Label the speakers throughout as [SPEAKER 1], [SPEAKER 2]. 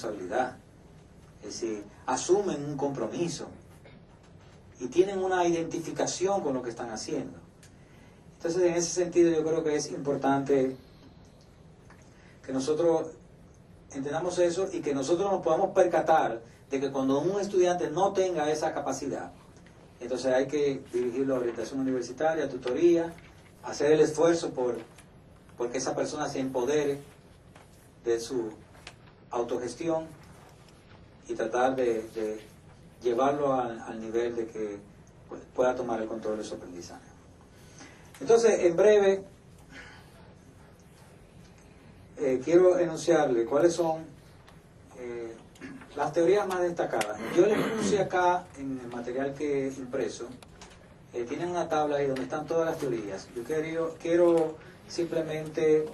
[SPEAKER 1] responsabilidad. Es decir, asumen un compromiso y tienen una identificación con lo que están haciendo. Entonces, en ese sentido, yo creo que es importante que nosotros entendamos eso y que nosotros nos podamos percatar de que cuando un estudiante no tenga esa capacidad, entonces hay que dirigirlo a orientación universitaria, a tutoría, hacer el esfuerzo por que esa persona se empodere de su autogestión y tratar de llevarlo al nivel de que pueda tomar el control de su aprendizaje. Entonces, en breve, quiero enunciarle cuáles son las teorías más destacadas. Yo les puse acá en el material que he impreso, tienen una tabla ahí donde están todas las teorías. Yo quiero simplemente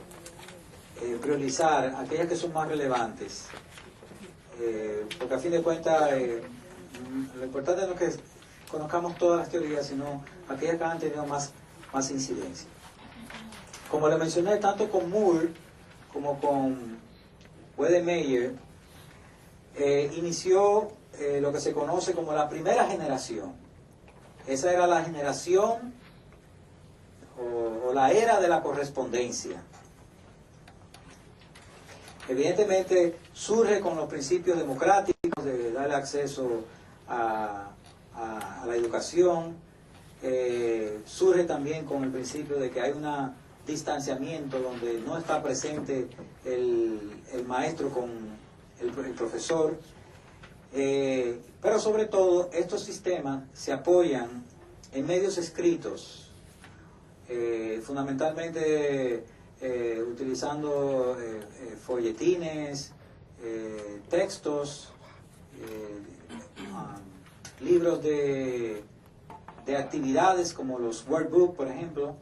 [SPEAKER 1] priorizar aquellas que son más relevantes, porque a fin de cuentas lo importante no es que conozcamos todas las teorías, sino aquellas que han tenido más incidencia. Como le mencioné, tanto con Moore como con Wedemeyer, inició lo que se conoce como la primera generación. Esa era la generación o la era de la correspondencia. Evidentemente surge con los principios democráticos de darle acceso a la educación, surge también con el principio de que hay un distanciamiento donde no está presente el maestro con el profesor, pero sobre todo estos sistemas se apoyan en medios escritos, fundamentalmente utilizando folletines, textos, libros de actividades como los workbooks, por ejemplo.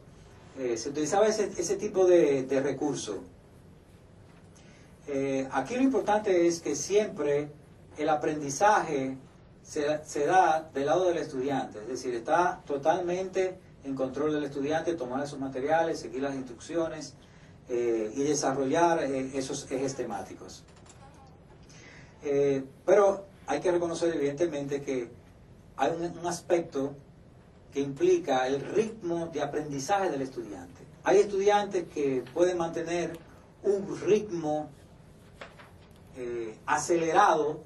[SPEAKER 1] Se utilizaba ese tipo de recurso. Aquí lo importante es que siempre el aprendizaje se da del lado del estudiante, es decir, está totalmente en control del estudiante, tomar esos materiales, seguir las instrucciones y desarrollar esos ejes temáticos. Pero hay que reconocer evidentemente que hay un aspecto que implica el ritmo de aprendizaje del estudiante. Hay estudiantes que pueden mantener un ritmo acelerado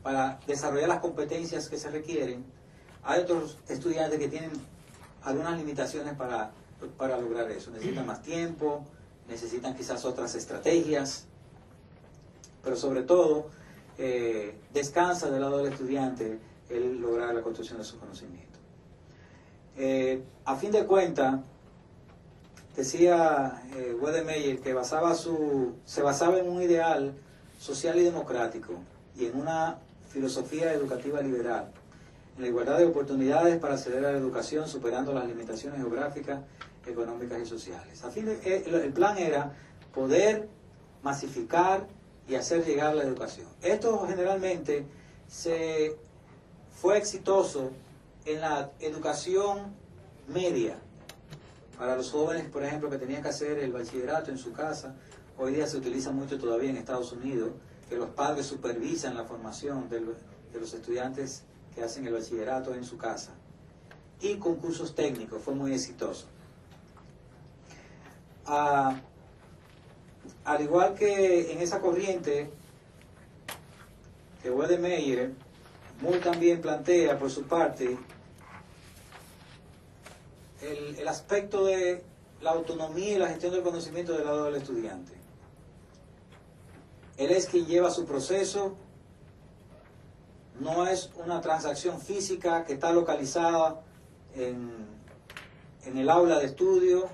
[SPEAKER 1] para desarrollar las competencias que se requieren. Hay otros estudiantes que tienen algunas limitaciones para lograr eso. Necesitan más tiempo, necesitan quizás otras estrategias, pero sobre todo descansa del lado del estudiante el lograr la construcción de su conocimiento. A fin de cuentas, decía Wedemeyer que se basaba en un ideal social y democrático y en una filosofía educativa liberal, en la igualdad de oportunidades para acceder a la educación, superando las limitaciones geográficas, económicas y sociales. El plan era poder masificar y hacer llegar la educación. Esto generalmente fue exitoso en la educación media, para los jóvenes, por ejemplo, que tenían que hacer el bachillerato en su casa. Hoy día se utiliza mucho todavía en Estados Unidos, que los padres supervisan la formación de los estudiantes que hacen el bachillerato en su casa. Y con cursos técnicos, fue muy exitoso. Al igual que en esa corriente que Wedemeyer, Moore también plantea por su parte el aspecto de la autonomía y la gestión del conocimiento del lado del estudiante. Él es quien lleva su proceso, no es una transacción física que está localizada en el aula de estudio,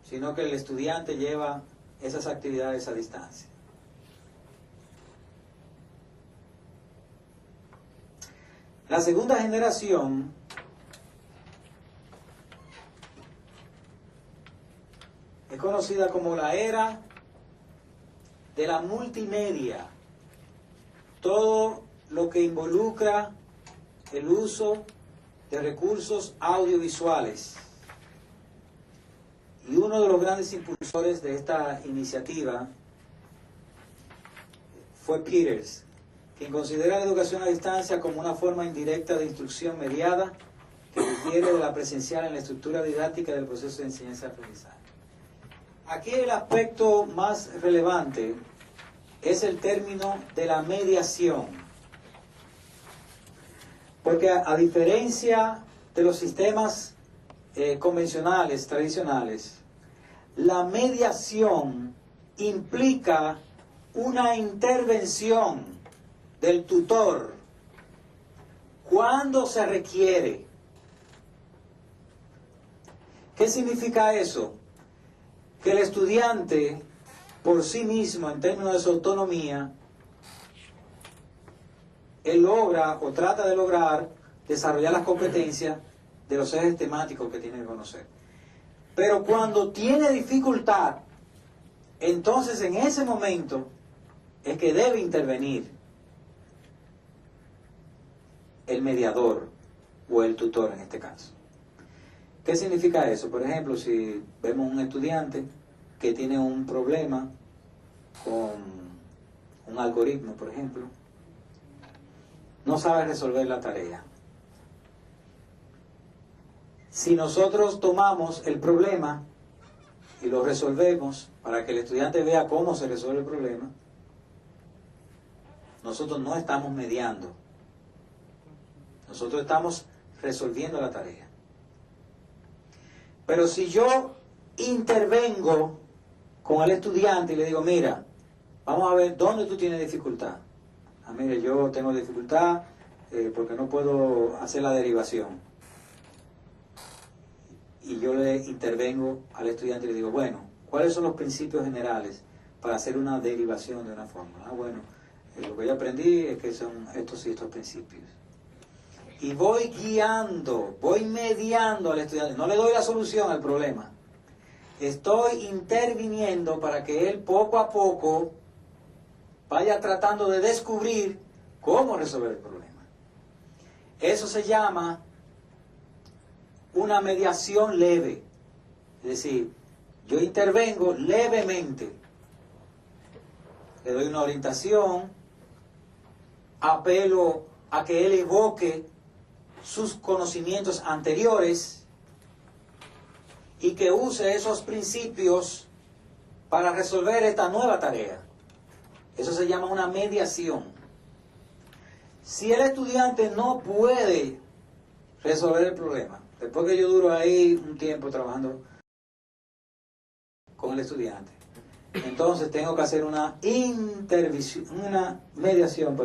[SPEAKER 1] sino que el estudiante lleva esas actividades a distancia. La segunda generación es conocida como la era de la multimedia, todo lo que involucra el uso de recursos audiovisuales. Y uno de los grandes impulsores de esta iniciativa fue Peters, quien considera la educación a distancia como una forma indirecta de instrucción mediada que difiere de la presencial en la estructura didáctica del proceso de enseñanza-aprendizaje. Aquí el aspecto más relevante es el término de la mediación, porque a diferencia de los sistemas convencionales, tradicionales, la mediación implica una intervención del tutor cuando se requiere. ¿Qué significa eso? Que el estudiante por sí mismo, en términos de su autonomía, él logra o trata de lograr desarrollar las competencias de los ejes temáticos que tiene que conocer. Pero cuando tiene dificultad, entonces en ese momento es que debe intervenir el mediador o el tutor en este caso. ¿Qué significa eso? Por ejemplo, si vemos un estudiante que tiene un problema con un algoritmo, por ejemplo, no sabe resolver la tarea. Si nosotros tomamos el problema y lo resolvemos para que el estudiante vea cómo se resuelve el problema, nosotros no estamos mediando. Nosotros estamos resolviendo la tarea. Pero si yo intervengo con el estudiante y le digo, mira, vamos a ver dónde tú tienes dificultad. Mire, yo tengo dificultad porque no puedo hacer la derivación. Y yo le intervengo al estudiante y le digo, bueno, ¿cuáles son los principios generales para hacer una derivación de una fórmula? Bueno, lo que yo aprendí es que son estos y estos principios. Y voy guiando, voy mediando al estudiante. No le doy la solución al problema. Estoy interviniendo para que él poco a poco vaya tratando de descubrir cómo resolver el problema. Eso se llama una mediación leve. Es decir, yo intervengo levemente. Le doy una orientación, apelo a que él evoque sus conocimientos anteriores y que use esos principios para resolver esta nueva tarea. Eso se llama una mediación. Si el estudiante no puede resolver el problema, después que yo duro ahí un tiempo trabajando con el estudiante, entonces tengo que hacer una mediación,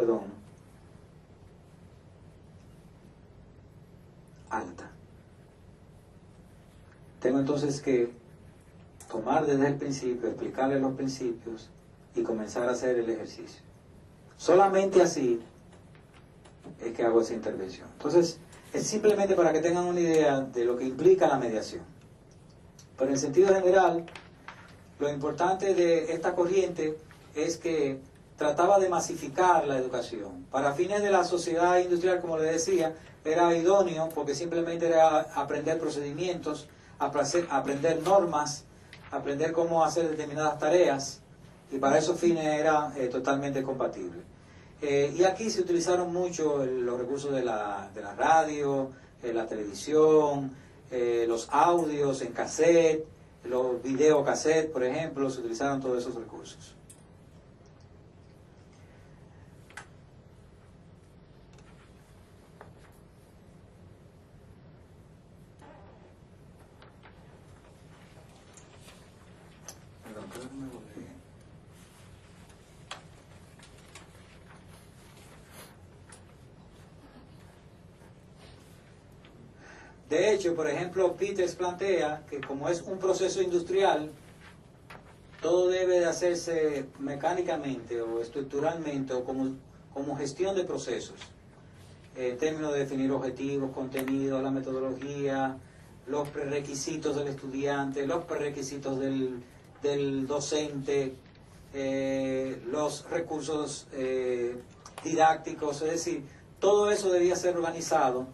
[SPEAKER 1] alta. Tengo entonces que tomar desde el principio, explicarle los principios y comenzar a hacer el ejercicio. Solamente así es que hago esa intervención. Entonces, es simplemente para que tengan una idea de lo que implica la mediación. Pero en sentido general, lo importante de esta corriente es que trataba de masificar la educación. Para fines de la sociedad industrial, como les decía, era idóneo porque simplemente era aprender procedimientos, aprender normas, aprender cómo hacer determinadas tareas, y para esos fines era totalmente compatible. Y aquí se utilizaron mucho los recursos de la radio, la televisión, los audios en cassette, los videocassettes, por ejemplo, se utilizaron todos esos recursos. De hecho, por ejemplo, Peters plantea que como es un proceso industrial, todo debe de hacerse mecánicamente o estructuralmente o como gestión de procesos. En términos de definir objetivos, contenidos, la metodología, los prerequisitos del estudiante, los prerequisitos del docente, los recursos didácticos, es decir, todo eso debía ser organizado.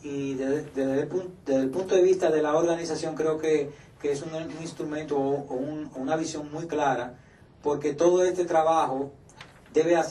[SPEAKER 1] Y desde el punto de vista de la organización creo que es un instrumento o una visión muy clara, porque todo este trabajo debe hacer